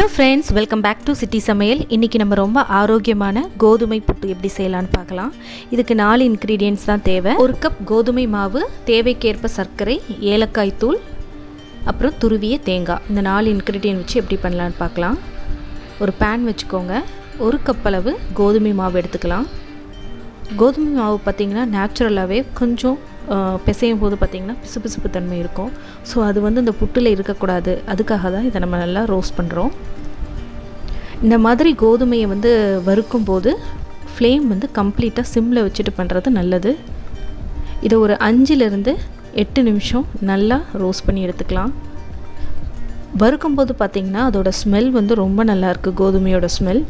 Hello friends, welcome back to சிட்டி சமையல். இன்றைக்கி நம்ம ரொம்ப ஆரோக்கியமான கோதுமை புட்டு எப்படி செய்யலான்னு பார்க்கலாம். இதுக்கு 4 இன்க்ரீடியன்ட்ஸ் தான் தேவை. 1 கப் கோதுமை மாவு, தேவைக்கேற்ப சர்க்கரை, ஏலக்காய் தூள், அப்புறம் துருவிய தேங்காய். இந்த 4 இன்க்ரீடியன்ட் வச்சு எப்படி பண்ணலான்னு பார்க்கலாம். ஒரு பேன் வச்சுக்கோங்க. 1 கப் அளவு கோதுமை மாவு எடுத்துக்கலாம். கோதுமை மாவு பார்த்திங்கன்னா நேச்சுரலாகவே கொஞ்சம் பிசையும் போது பார்த்திங்கன்னா பிசுபிசுப்பு தன்மை இருக்கும். ஸோ அது இந்த புட்டில் இருக்கக்கூடாது. அதுக்காக தான் இதை நம்ம நல்லா ரோஸ்ட் பண்ணுறோம். இந்த மாதிரி கோதுமையை வறுக்கும் போது ஃப்ளேம் கம்ப்ளீட்டாக சிம்மில் வச்சுட்டு பண்ணுறது நல்லது. இதை ஒரு 5லேருந்து 8 நிமிஷம் நல்லா ரோஸ்ட் பண்ணி எடுத்துக்கலாம். வறுக்கும்போது பார்த்திங்கன்னா அதோட ஸ்மெல் ரொம்ப நல்லாயிருக்கு, கோதுமையோட ஸ்மெல்.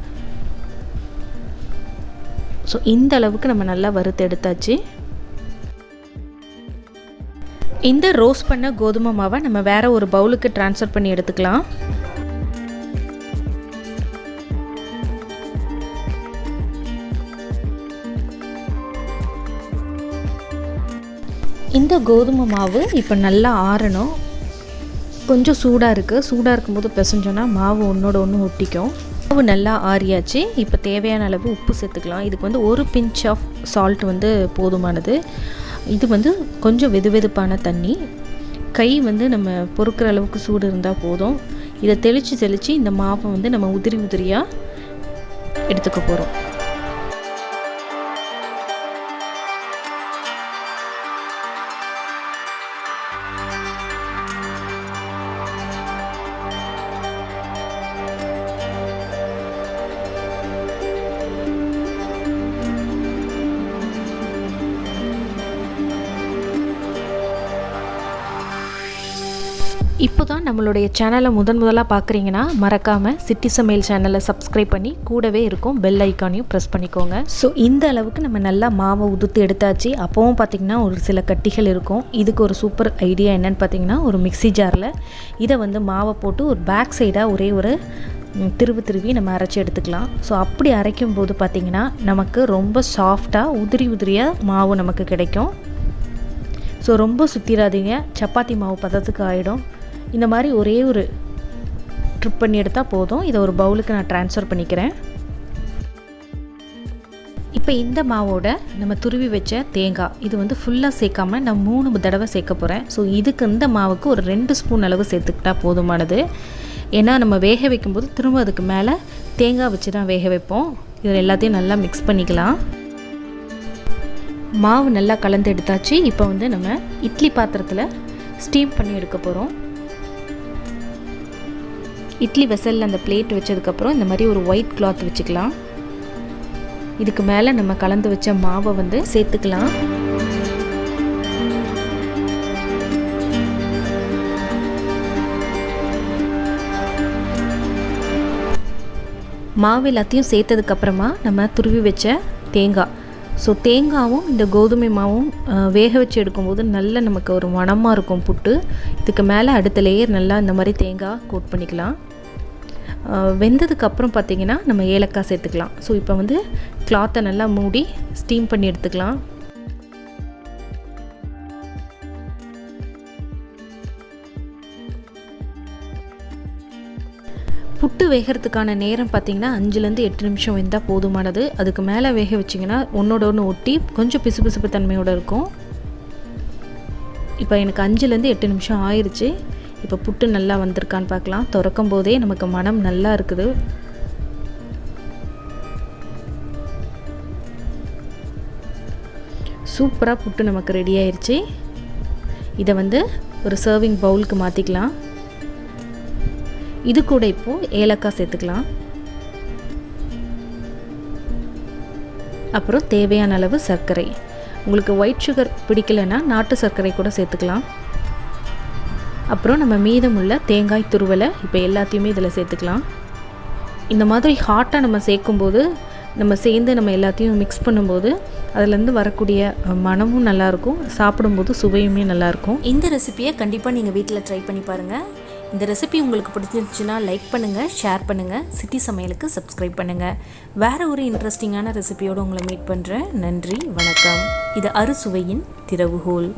ஸோ இந்த அளவுக்கு நம்ம நல்லா வறுத்து எடுத்தாச்சு. இந்த ரோஸ்ட் பண்ண கோதுமை மாவை நம்ம வேறு ஒரு பவுலுக்கு ட்ரான்ஸ்ஃபர் பண்ணி எடுத்துக்கலாம். இந்த கோதுமை மாவு இப்போ நல்லா ஆறணும். கொஞ்சம் சூடாக இருக்குது. சூடாக இருக்கும்போது பிசைஞ்சோன்னா மாவு ஒன்றோட ஒன்று ஒட்டிக்கும். மாவு நல்லா ஆறியாச்சு. இப்போ தேவையான அளவு உப்பு சேர்த்துக்கலாம். இதுக்கு 1 பிஞ்ச் ஆஃப் சால்ட் போதுமானது. இது கொஞ்சம் வெதுவெதுப்பான தண்ணி. கை நம்ம பொறுக்கிற அளவுக்கு சூடு இருந்தால் போதும். இதை தெளித்து இந்த மாவை நம்ம உதிரியாக எடுத்துக்க போகிறோம். இப்போ தான் நம்மளுடைய சேனலை முதலாக பார்க்குறீங்கன்னா மறக்காமல் சிட்டி சமையல் சேனலை சப்ஸ்கிரைப் பண்ணி கூடவே இருக்கும் பெல் ஐக்கானையும் ப்ரெஸ் பண்ணிக்கோங்க. ஸோ இந்த அளவுக்கு நம்ம நல்லா மாவை உதுத்து எடுத்தாச்சு. அப்போவும் பார்த்திங்கன்னா ஒரு சில கட்டிகள் இருக்கும். இதுக்கு ஒரு சூப்பர் ஐடியா என்னென்னு பார்த்திங்கன்னா, ஒரு மிக்ஸி ஜாரில் இதை மாவை போட்டு ஒரு பேக் சைடாக ஒரே ஒரு திருவி நம்ம அரைச்சி எடுத்துக்கலாம். ஸோ அப்படி அரைக்கும் போது பார்த்திங்கன்னா நமக்கு ரொம்ப சாஃப்டாக உதிரியாக மாவு நமக்கு கிடைக்கும். ஸோ ரொம்ப சுற்றிடாதீங்க, சப்பாத்தி மாவு பதத்துக்கு ஆகிடும். இந்த மாதிரி ஒரே ஒரு ட்ரிப் பண்ணி எடுத்தால் போதும். இதை ஒரு பவுலுக்கு நான் ட்ரான்ஸ்ஃபர் பண்ணிக்கிறேன். இப்போ இந்த மாவோட நம்ம துருவி வச்ச தேங்காய் இது ஃபுல்லாக சேர்க்காமல் நான் 3 தடவை சேர்க்க போகிறேன். ஸோ இதுக்கு இந்த மாவுக்கு ஒரு 2 ஸ்பூன் அளவு சேர்த்துக்கிட்டால் போதுமானது. ஏன்னா நம்ம வேக வைக்கும்போது திரும்ப அதுக்கு மேலே தேங்காய் வச்சு தான் வேக வைப்போம். இதில் எல்லாத்தையும் நல்லா மிக்ஸ் பண்ணிக்கலாம். மாவு நல்லா கலந்து எடுத்தாச்சு. இப்போ நம்ம இட்லி பாத்திரத்தில் ஸ்டீம் பண்ணி எடுக்க போகிறோம். இட்லி வெசலில் அந்த பிளேட் வச்சதுக்கப்புறம் இந்த மாதிரி ஒரு ஒயிட் கிளாத் வச்சுக்கலாம். இதுக்கு மேலே நம்ம கலந்து வச்ச மாவை சேர்த்துக்கலாம். மாவு எல்லாத்தையும் சேர்த்ததுக்கப்புறமா நம்ம துருவி வச்ச தேங்காய். ஸோ தேங்காயும் இந்த கோதுமை மாவும் வேக வச்சு எடுக்கும்போது நல்ல நமக்கு ஒரு மணமாக இருக்கும் புட்டு. இதுக்கு மேலே அடுத்த லேயர் நல்லா இந்த மாதிரி தேங்காய் கோட் பண்ணிக்கலாம். வெந்ததுக்கப்புறம் பார்த்திங்கன்னா நம்ம ஏலக்காய் சேர்த்துக்கலாம். ஸோ இப்போ கிளாத்தை நல்லா மூடி ஸ்டீம் பண்ணி எடுத்துக்கலாம். புட்டு வேகிறதுக்கான நேரம் பார்த்திங்கன்னா 5லேருந்து 8 நிமிஷம் வெந்தால் போதுமானது. அதுக்கு மேலே வேக வச்சிங்கன்னா ஒன்றோட ஒன்று ஒட்டி கொஞ்சம் பிசுபிசுப்பு தன்மையோடு இருக்கும். இப்போ எனக்கு 5லேருந்து 8 நிமிஷம் ஆயிடுச்சு. இப்போ புட்டு நல்லா வந்திருக்கான்னு பார்க்கலாம். திறக்கும் போதே நமக்கு மனம் நல்லா இருக்குது. சூப்பராக புட்டு நமக்கு ரெடி ஆயிடுச்சு. இதை ஒரு சர்விங் பவுலுக்கு மாற்றிக்கலாம். இது கூட இப்போது ஏலக்காய் சேர்த்துக்கலாம். அப்புறம் தேவையான அளவு சர்க்கரை. உங்களுக்கு ஒயிட் சுகர் பிடிக்கலைன்னா நாட்டு சர்க்கரை கூட சேர்த்துக்கலாம். அப்புறம் நம்ம மீதமுள்ள தேங்காய் துருவலை இப்போ எல்லாத்தையுமே இதில் சேர்த்துக்கலாம். இந்த மாதிரி ஹாட்டாக நம்ம சேர்க்கும்போது நம்ம சேர்ந்து நம்ம எல்லாத்தையும் மிக்ஸ் பண்ணும்போது அதுலேருந்து வரக்கூடிய மனமும் நல்லாயிருக்கும், சாப்பிடும்போது சுவையுமே நல்லாயிருக்கும். இந்த ரெசிபியை கண்டிப்பாக நீங்கள் வீட்டில் ட்ரை பண்ணி பாருங்கள். இந்த ரெசிபி உங்களுக்கு பிடிச்சிருந்துச்சுன்னா லைக் பண்ணுங்கள், ஷேர் பண்ணுங்கள், சிட்டி சமையலுக்கு சப்ஸ்கிரைப் பண்ணுங்கள். வேறு ஒரு இன்ட்ரெஸ்டிங்கான ரெசிபியோடு உங்களை மீட் பண்ணுறேன். நன்றி, வணக்கம். இது அறுசுவையின் திறவுகோல்.